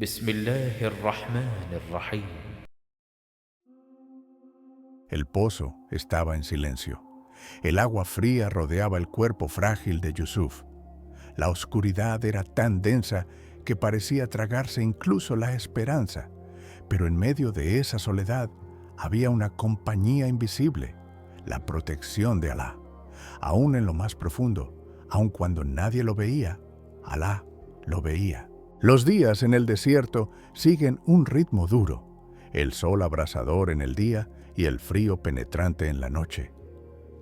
بسم الله الرحمن الرحيم. El pozo estaba en silencio. El agua fría rodeaba el cuerpo frágil de Yusuf. La oscuridad era tan densa que parecía tragarse incluso la esperanza, pero en medio de esa soledad había una compañía invisible, la protección de Alá. Aún en lo más profundo, aun cuando nadie lo veía, Alá lo veía. Los días en el desierto siguen un ritmo duro, el sol abrasador en el día y el frío penetrante en la noche.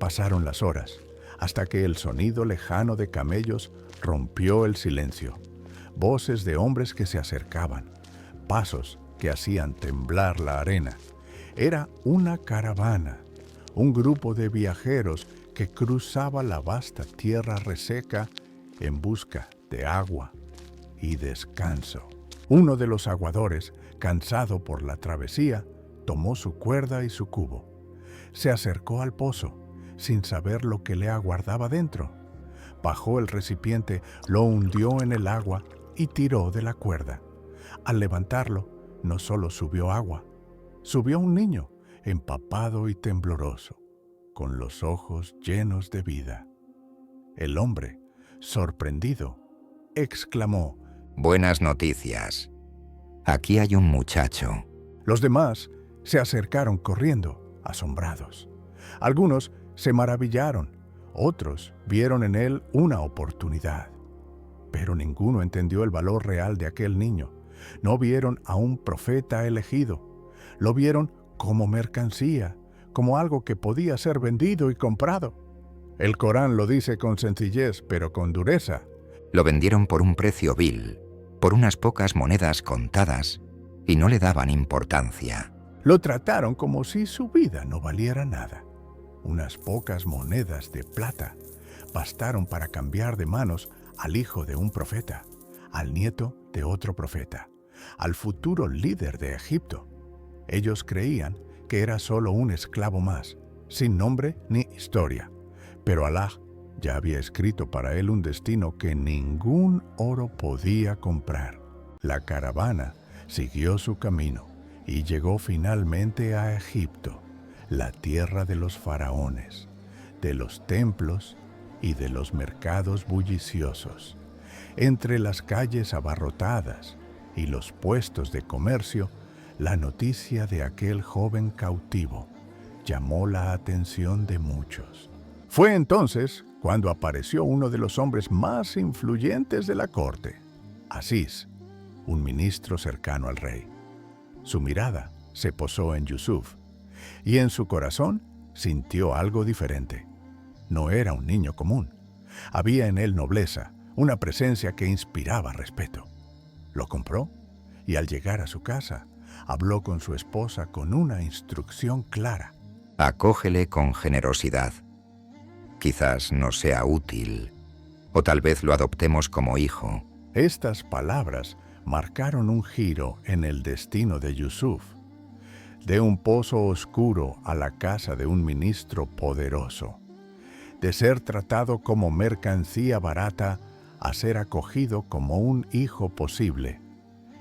Pasaron las horas, hasta que el sonido lejano de camellos rompió el silencio. Voces de hombres que se acercaban, pasos que hacían temblar la arena. Era una caravana, un grupo de viajeros que cruzaba la vasta tierra reseca en busca de agua y descanso. Uno de los aguadores, cansado por la travesía, tomó su cuerda y su cubo. Se acercó al pozo, sin saber lo que le aguardaba dentro. Bajó el recipiente, lo hundió en el agua y tiró de la cuerda. Al levantarlo, no solo subió agua, subió un niño, empapado y tembloroso, con los ojos llenos de vida. El hombre, sorprendido, exclamó: Buenas noticias. Aquí hay un muchacho. Los demás se acercaron corriendo, asombrados. Algunos se maravillaron, otros vieron en él una oportunidad. Pero ninguno entendió el valor real de aquel niño. No vieron a un profeta elegido. Lo vieron como mercancía, como algo que podía ser vendido y comprado. El Corán lo dice con sencillez, pero con dureza. Lo vendieron por un precio vil, por unas pocas monedas contadas, y no le daban importancia. Lo trataron como si su vida no valiera nada. Unas pocas monedas de plata bastaron para cambiar de manos al hijo de un profeta, al nieto de otro profeta, al futuro líder de Egipto. Ellos creían que era solo un esclavo más, sin nombre ni historia, pero Alá ya había escrito para él un destino que ningún oro podía comprar. La caravana siguió su camino y llegó finalmente a Egipto, la tierra de los faraones, de los templos y de los mercados bulliciosos. Entre las calles abarrotadas y los puestos de comercio, la noticia de aquel joven cautivo llamó la atención de muchos. Fue entonces cuando apareció uno de los hombres más influyentes de la corte, Aziz, un ministro cercano al rey. Su mirada se posó en Yusuf, y en su corazón sintió algo diferente. No era un niño común. Había en él nobleza, una presencia que inspiraba respeto. Lo compró, y al llegar a su casa, habló con su esposa con una instrucción clara. Acógele con generosidad. Quizás nos sea útil, o tal vez lo adoptemos como hijo. Estas palabras marcaron un giro en el destino de Yusuf. De un pozo oscuro a la casa de un ministro poderoso. De ser tratado como mercancía barata a ser acogido como un hijo posible.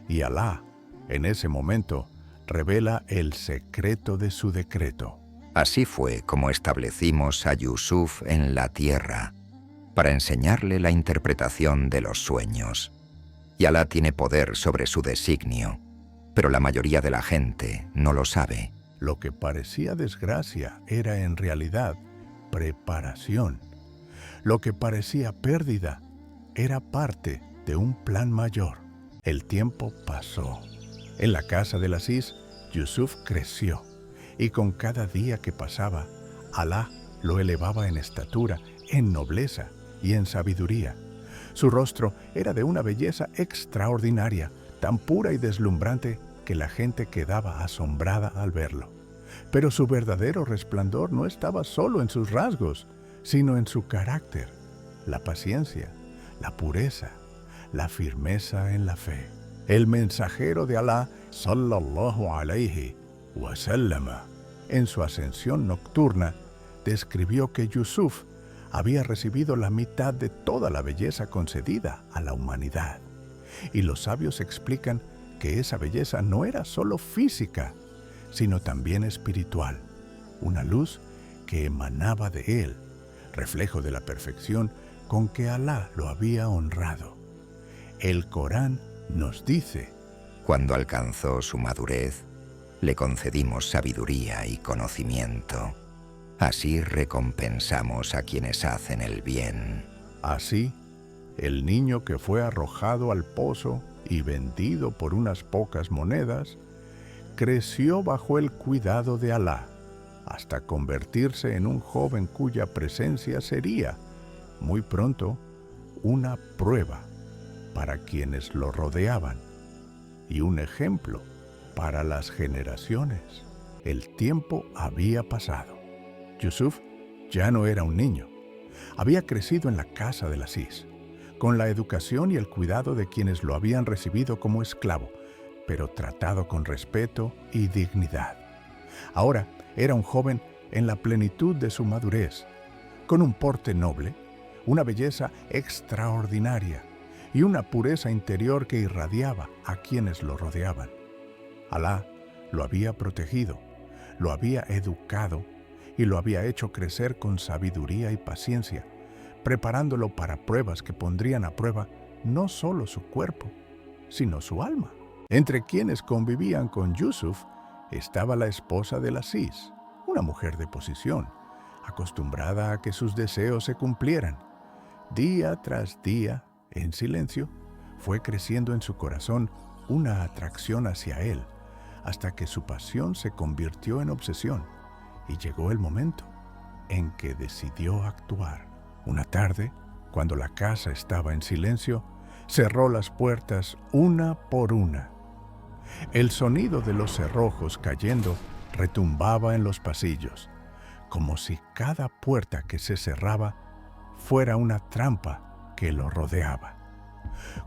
Y Alá, en ese momento, revela el secreto de su decreto. Así fue como establecimos a Yusuf en la tierra, para enseñarle la interpretación de los sueños. Y Alá tiene poder sobre su designio, pero la mayoría de la gente no lo sabe. Lo que parecía desgracia era en realidad preparación. Lo que parecía pérdida era parte de un plan mayor. El tiempo pasó. En la casa del Aziz, Yusuf creció, y con cada día que pasaba, Alá lo elevaba en estatura, en nobleza y en sabiduría. Su rostro era de una belleza extraordinaria, tan pura y deslumbrante que la gente quedaba asombrada al verlo. Pero su verdadero resplandor no estaba solo en sus rasgos, sino en su carácter, la paciencia, la pureza, la firmeza en la fe. El mensajero de Alá, sallallahu alayhi wa sallam, en su ascensión nocturna, describió que Yusuf había recibido la mitad de toda la belleza concedida a la humanidad. Y los sabios explican que esa belleza no era solo física, sino también espiritual, una luz que emanaba de él, reflejo de la perfección con que Alá lo había honrado. El Corán nos dice: Cuando alcanzó su madurez, le concedimos sabiduría y conocimiento. Así recompensamos a quienes hacen el bien. así, el niño que fue arrojado al pozo y vendido por unas pocas monedas, creció bajo el cuidado de Alá, hasta convertirse en un joven cuya presencia sería, muy pronto, una prueba para quienes lo rodeaban y un ejemplo para las generaciones. El tiempo había pasado. Yusuf ya no era un niño. Había crecido en la casa del Aziz, con la educación y el cuidado de quienes lo habían recibido como esclavo, pero tratado con respeto y dignidad. Ahora era un joven en la plenitud de su madurez, con un porte noble, una belleza extraordinaria y una pureza interior que irradiaba a quienes lo rodeaban. Alá lo había protegido, lo había educado y lo había hecho crecer con sabiduría y paciencia, preparándolo para pruebas que pondrían a prueba no solo su cuerpo, sino su alma. Entre quienes convivían con Yusuf estaba la esposa del Aziz, una mujer de posición, acostumbrada a que sus deseos se cumplieran. Día tras día, en silencio, fue creciendo en su corazón una atracción hacia él, hasta que su pasión se convirtió en obsesión, y llegó el momento en que decidió actuar. Una tarde, cuando la casa estaba en silencio, cerró las puertas una por una. El sonido de los cerrojos cayendo retumbaba en los pasillos, como si cada puerta que se cerraba fuera una trampa que lo rodeaba.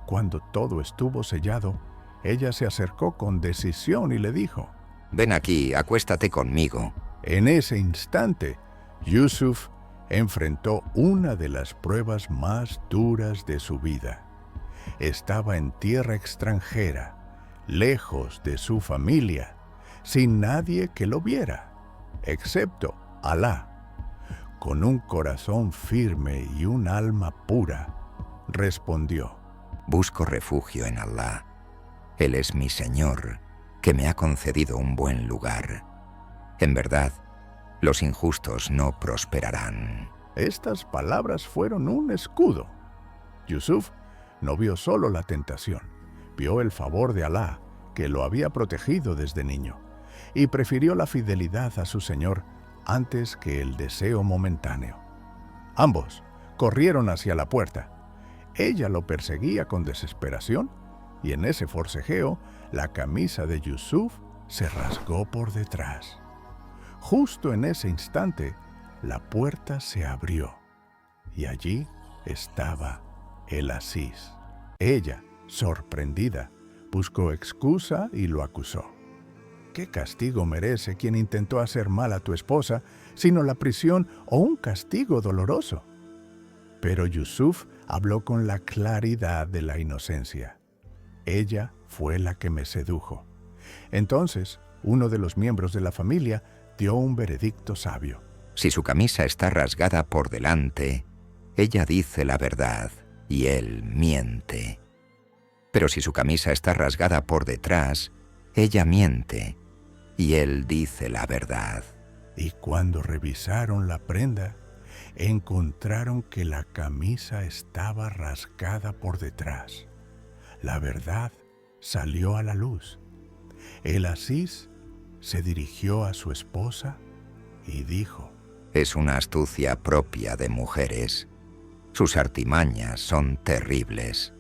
Cuando todo estuvo sellado, ella se acercó con decisión y le dijo: Ven aquí, acuéstate conmigo. En ese instante, Yusuf enfrentó una de las pruebas más duras de su vida. Estaba en tierra extranjera, lejos de su familia, sin nadie que lo viera, excepto Alá. Con un corazón firme y un alma pura, respondió: Busco refugio en Alá. Él es mi Señor, que me ha concedido un buen lugar. En verdad, los injustos no prosperarán. Estas palabras fueron un escudo. Yusuf no vio solo la tentación, vio el favor de Alá, que lo había protegido desde niño, y prefirió la fidelidad a su Señor antes que el deseo momentáneo. Ambos corrieron hacia la puerta. Ella lo perseguía con desesperación, y en ese forcejeo, la camisa de Yusuf se rasgó por detrás. Justo en ese instante, la puerta se abrió, y allí estaba el Aziz. Ella, sorprendida, buscó excusa y lo acusó. ¿Qué castigo merece quien intentó hacer mal a tu esposa, sino la prisión o un castigo doloroso? Pero Yusuf habló con la claridad de la inocencia. Ella fue la que me sedujo. Entonces, uno de los miembros de la familia dio un veredicto sabio. Si su camisa está rasgada por delante, ella dice la verdad y él miente. Pero si su camisa está rasgada por detrás, ella miente y él dice la verdad. Y cuando revisaron la prenda, encontraron que la camisa estaba rasgada por detrás. La verdad salió a la luz. El Aziz se dirigió a su esposa y dijo: Es una astucia propia de mujeres. Sus artimañas son terribles.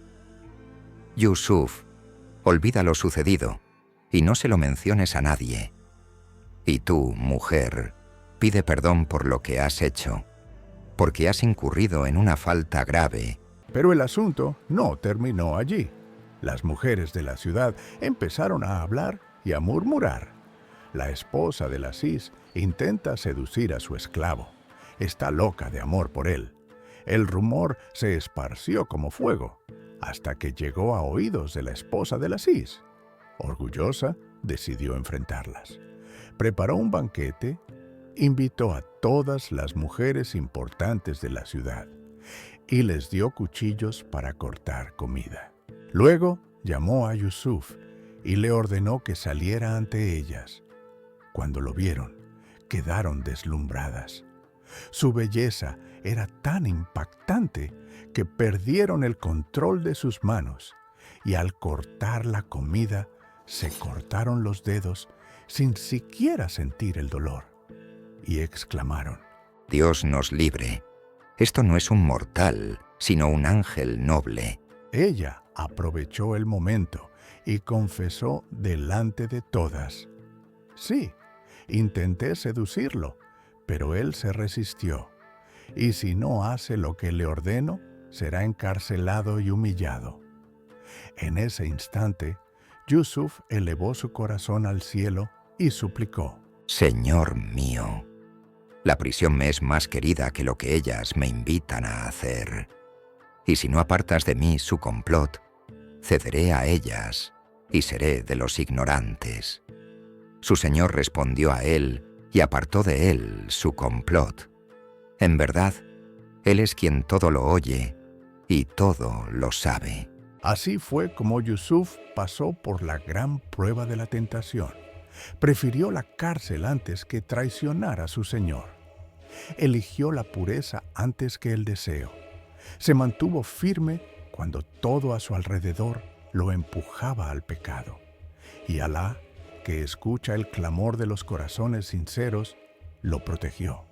Yusuf, olvida lo sucedido y no se lo menciones a nadie. Y tú, mujer, pide perdón por lo que has hecho, porque has incurrido en una falta grave. Pero el asunto no terminó allí. Las mujeres de la ciudad empezaron a hablar y a murmurar. La esposa del Aziz intenta seducir a su esclavo. Está loca de amor por él. El rumor se esparció como fuego, hasta que llegó a oídos de la esposa del Aziz. Orgullosa, decidió enfrentarlas. Preparó un banquete, invitó a todas las mujeres importantes de la ciudad y les dio cuchillos para cortar comida. Luego llamó a Yusuf y le ordenó que saliera ante ellas. Cuando lo vieron, quedaron deslumbradas. Su belleza era tan impactante que perdieron el control de sus manos y al cortar la comida se cortaron los dedos sin siquiera sentir el dolor y exclamaron: Dios nos libre. Esto no es un mortal, sino un ángel noble. Ella aprovechó el momento y confesó delante de todas: sí, intenté seducirlo, pero él se resistió, y si no hace lo que le ordeno, será encarcelado y humillado. En ese instante, Yusuf elevó su corazón al cielo y suplicó: Señor mío, la prisión me es más querida que lo que ellas me invitan a hacer. Y si no apartas de mí su complot, cederé a ellas y seré de los ignorantes. Su señor respondió a él y apartó de él su complot. En verdad, él es quien todo lo oye y todo lo sabe. Así fue como Yusuf pasó por la gran prueba de la tentación. Prefirió la cárcel antes que traicionar a su señor. Eligió la pureza antes que el deseo. Se mantuvo firme cuando todo a su alrededor lo empujaba al pecado. Y Alá, que escucha el clamor de los corazones sinceros, lo protegió.